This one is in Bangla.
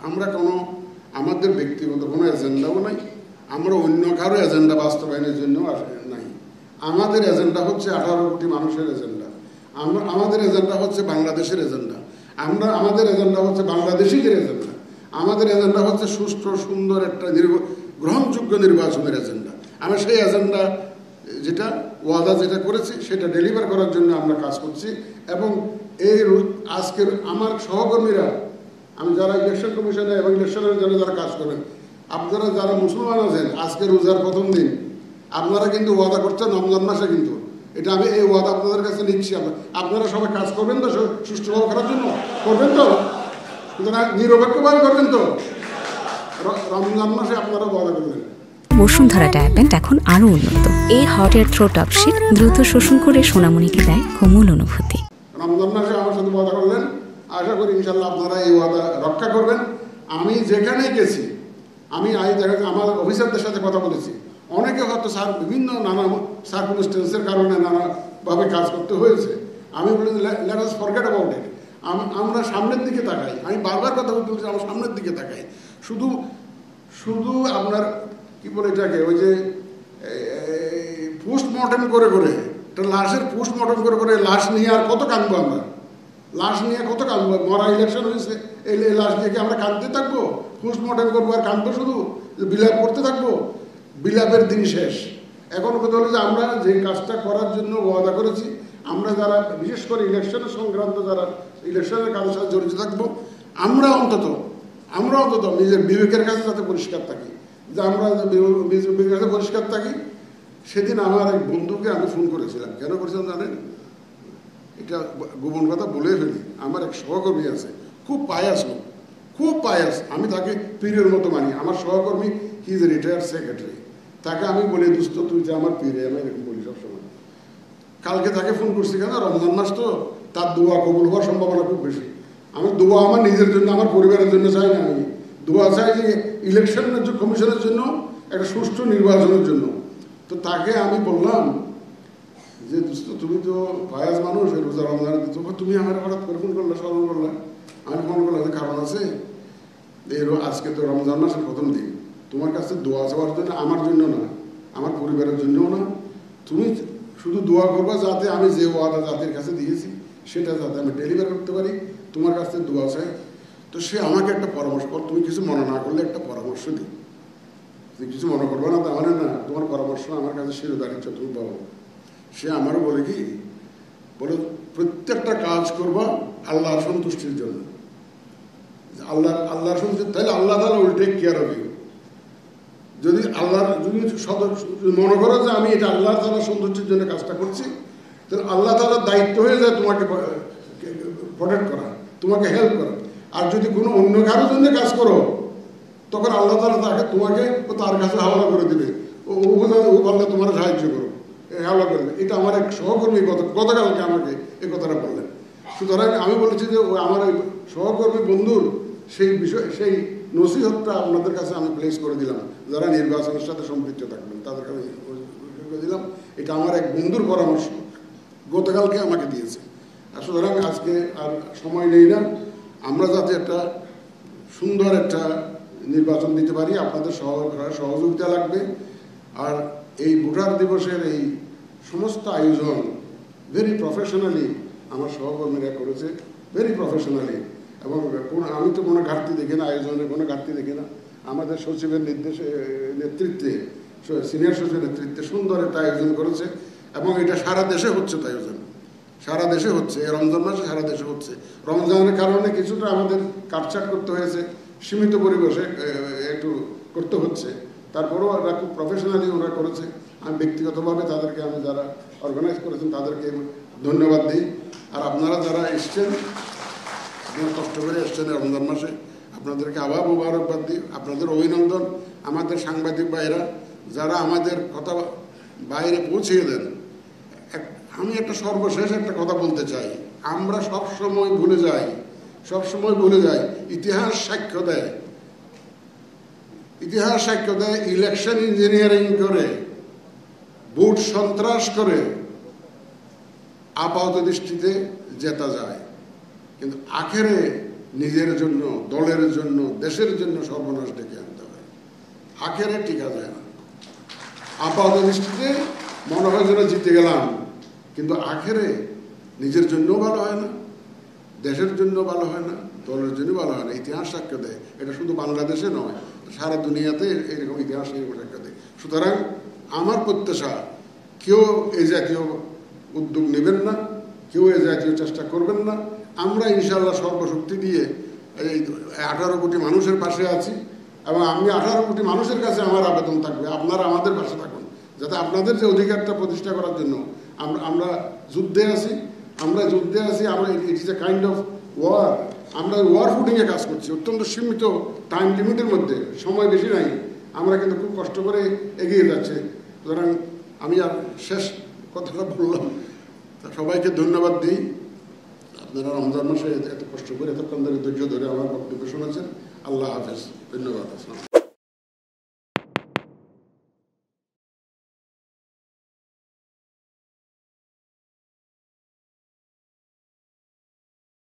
আমরা আমাদের ব্যক্তিগত কোনো এজেন্ডাও নাই, আমরা অন্য কারো এজেন্ডা বাস্তবায়নের জন্য নাই। আমাদের এজেন্ডা হচ্ছে 18 কোটি মানুষের এজেন্ডা, আমাদের এজেন্ডা হচ্ছে বাংলাদেশের এজেন্ডা, আমাদের এজেন্ডা হচ্ছে বাংলাদেশিদের এজেন্ডা, আমাদের এজেন্ডা হচ্ছে সুষ্ঠু সুন্দর একটা গ্রহণযোগ্য নির্বাচনের এজেন্ডা। আমরা সেই এজেন্ডা ওয়াদা যেটা করেছি সেটা ডেলিভার করার জন্য আমরা কাজ করছি। এবং আজকের আমার সহকর্মীরা, আমি যারা ইলেকশন কমিশনে এবং ইলেকশনের জন্য যারা কাজ করবেন, আপনারা যারা মুসলমান আছেন, আজকে রোজার প্রথম দিন আপনারা কিন্তু ওয়াদা করছেন রমজান মাসে, কিন্তু এটা আমি এই ওয়াদা আপনাদের কাছে নিচ্ছি। আপনারা সবাই কাজ করবেন তো সুষ্ঠুভাবে করার জন্য, করবেন তো, নিরপেক্ষভাবে করবেন তো, রমজান মাসে আপনারা ওয়াদা করবেন। বসুন্ধরা ডায়াপেন্ট এখন আরো উন্নত। এই হট এয়ার থ্রো টপশিট দ্রুত শোষণ করে সোনামণিকে দেয় কোমল অনুভূতি। রমজান মাসে আমার সাথে ওয়াদা করলেন, আশা করি ইনশাল্লাহ আপনারা এই ওয়াদা রক্ষা করবেন। আমি যেখানেই গেছি, আমি আমার অফিসারদের সাথে কথা বলেছি, অনেকে হয়তো বিভিন্ন নানা সার্কামস্টেন্সের কারণে নানাভাবে কাজ করতে হয়েছে। আমি বলি let us forget about it, আমরা সামনের দিকে তাকাই। আমি বারবার কথা বলছি, আমরা সামনের দিকে তাকাই। শুধু আপনার কি বলে এটাকে, ওই যে পোস্টমর্টেম করে একটা লাশের পোস্টমর্টেম করে লাশ নিয়ে আর কত কাঁদবো আমরা, লাশ নিয়ে কত কাঁদবো? মরা ইলেকশন হয়েছে, এই লাশ দিয়ে আমরা কাঁদতে থাকবো? পোস্টমর্টেম করবো আর কাঁদবো, শুধু বিলাপ করতে থাকবো? বিলাপের দিন শেষ। এখন কথা হলো যে আমরা যে কাজটা করার জন্য ওয়াদা করেছি, আমরা যারা বিশেষ করে ইলেকশনের সংক্রান্ত যারা ইলেকশনের কাজের সাথে জড়িত থাকবো, আমরা অন্তত নিজের বিবেকের কাছে যাতে পরিষ্কার থাকি, যে আমরা বিবেকের কাছে পরিষ্কার থাকি। সেদিন আমার এক বন্ধুকে আমি ফোন করেছিলাম। কেন করেছিলাম জানেন? এটা গোপন কথা বলে ফেলি। আমার এক সহকর্মী আছে, খুব পায়াস লোক, খুব পায়াস, আমি তাকে পীরের মতো মানি। আমার সহকর্মী, he is a retired secretary, তাকে আমি বলি, দোস্ত তুই যে আমার পীরে, আমি এরকম বলি সবসময়। কালকে তাকে ফোন করছি, কেন রমজান মাস তো, তার দোয়া কবুল হওয়ার সম্ভাবনা খুব বেশি। আমি দোয়া আমার নিজের জন্য, আমার পরিবারের জন্য চাই না, আমি দোয়া চাই যে ইলেকশন কমিশনের জন্য, একটা সুষ্ঠু নির্বাচনের জন্য। তো তাকে আমি বললাম যে দোস্ত তুমি তো ফায়াজ মানুষ, রোজা রমজান, তুমি আমার হঠাৎ করে ফোন করলে, স্মরণ করলে। আমি ফোন করলাম, কারণ আছে, আজকে তো রমজান মাসের প্রথম দিন, তোমার কাছে দোয়া চাওয়ার জন্য, আমার জন্য না, আমার পরিবারের জন্যও না, তুমি শুধু দোয়া করবা যাতে আমি যে ওয়াদা জাতির কাছে দিয়েছি সেটা যাতে আমি ডেলিভার করতে পারি, তোমার কাছে দোয়া চাই। তো সে আমাকে একটা পরামর্শ কর, তুমি কিছু মনে না করলে একটা পরামর্শ দিই, তুমি কিছু মনে করবো না, তাহলে না, তোমার পরামর্শ আমার কাছে শিরোধারিত, তুমি পাবো। সে আমারও বলে কি, বলে প্রত্যেকটা কাজ করবা আল্লাহর সন্তুষ্টির জন্য, আল্লাহর সন্তুষ্টি, তাহলে আল্লাহ তাআলা will take care of you. যদি মনে করো যে আমি এটা আল্লাহ তাআলার সন্তুষ্টির জন্য কাজটা করছি, তাহলে আল্লাহ তাআলার দায়িত্ব হয়ে যায় তোমাকে প্রোটেক্ট করা, তোমাকে হেল্প করা। আর যদি কোনো অন্য কারোর জন্য কাজ করো, তখন আল্লাহ তাআলা তোমাকে তার কাছে হাওলা করে দিবে, ও বললে তোমার সাহায্য করো, হাওলা করবে। এটা আমার এক সহকর্মী গতকালকে আমাকে এই কথাটা বললেন। সুতরাং আমি বলেছি যে আমার ওই সহকর্মী বন্ধুর সেই বিষয়, সেই নসিহতটা আপনাদের কাছে আমি প্লেস করে দিলাম, যারা নির্বাচনের সাথে সম্পৃক্ত থাকবেন তাদের কাছে দিলাম। এটা আমার এক বন্ধুর পরামর্শ গতকালকে আমাকে দিয়েছে। আর সুতরাং আজকে আর সময় নেই না, আমরা যাতে একটা সুন্দর একটা নির্বাচন দিতে পারি, আপনাদের সহযোগিতা লাগবে। আর এই ভোটার দিবসের এই সমস্ত আয়োজন ভেরি প্রফেশনালি আমার সহকর্মীরা করেছে, ভেরি প্রফেশনালি। এবং আমি তো কোনো ঘাটতি দেখি না, আয়োজনের কোনো ঘাটতি দেখি না। আমাদের সচিবের নেতৃত্বে, সিনিয়র সচিবের নেতৃত্বে সুন্দর একটা আয়োজন করেছে। এবং এটা সারা দেশে হচ্ছে, আয়োজন সারা দেশে হচ্ছে, রমজান মাসে সারা দেশে হচ্ছে। রমজানের কারণে কিছুটা আমাদের কাটছাট করতে হয়েছে, সীমিত পরিবেশে একটু করতে হচ্ছে, তারপরেও ওরা খুব প্রফেশনালি ওরা করেছে। আমি ব্যক্তিগতভাবে তাদেরকে, আমি যারা অর্গানাইজ করেছেন তাদেরকে ধন্যবাদ দিই। আর আপনারা যারা এসছেন, আপনারা কষ্ট করে এসছেন রমজান মাসে, আপনাদেরকে আবার মোবারকবাদ দিই, আপনাদের অভিনন্দন। আমাদের সাংবাদিক ভাইরা যারা আমাদের কথা বাইরে পৌঁছিয়ে দেন, আমি একটা সর্বশেষ একটা কথা বলতে চাই। আমরা সবসময় ভুলে যাই, ইতিহাস সাক্ষ্য দেয় ইলেকশন ইঞ্জিনিয়ারিং করে, ভোট সন্ত্রাস করে আপাত দৃষ্টিতে জেতা যায়, কিন্তু আখেরে নিজের জন্য, দলের জন্য, দেশের জন্য সর্বনাশ ডেকে আনতে হয়। আখেরে টিকা যায় না। আপাত দৃষ্টিতে মনে হয় যেন জিতে গেলাম, কিন্তু আখেরে নিজের জন্যও ভালো হয় না, দেশের জন্য ভালো হয় না, দলের জন্য ভালো হয় না। ইতিহাস সাক্ষ্য দেয়, এটা শুধু বাংলাদেশে নয়, সারা দুনিয়াতে এরকম ইতিহাস সাক্ষ্য দেয়। সুতরাং আমার প্রত্যাশা, কেউ এই জাতীয় উদ্যোগ নেবেন না, কেউ এই জাতীয় চেষ্টা করবেন না। আমরা ইনশাআল্লাহ সর্বশক্তি দিয়ে এই 18 কোটি মানুষের পাশে আছি, এবং আমি 18 কোটি মানুষের কাছে আমার আবেদন থাকবে, আপনারা আমাদের পাশে থাকুন, যাতে আপনাদের যে অধিকারটা প্রতিষ্ঠা করার জন্য আমরা যুদ্ধে আছি। আমরা it is a kind of war. আমরা ওয়ার ফুটিংয়ে কাজ করছি, অত্যন্ত সীমিত টাইম লিমিটের মধ্যে, সময় বেশি নাই। আমরা কিন্তু খুব কষ্ট করে এগিয়ে যাচ্ছি। সুতরাং আমি আর শেষ কথাটা বললাম, সবাইকে ধন্যবাদ দিই। আপনারা রমজান মাসে এত কষ্ট করে এতক্ষণ ধরে ধৈর্য ধরে আমার বক্তব্য শুনেছেন। আল্লাহ হাফেজ, ধন্যবাদ।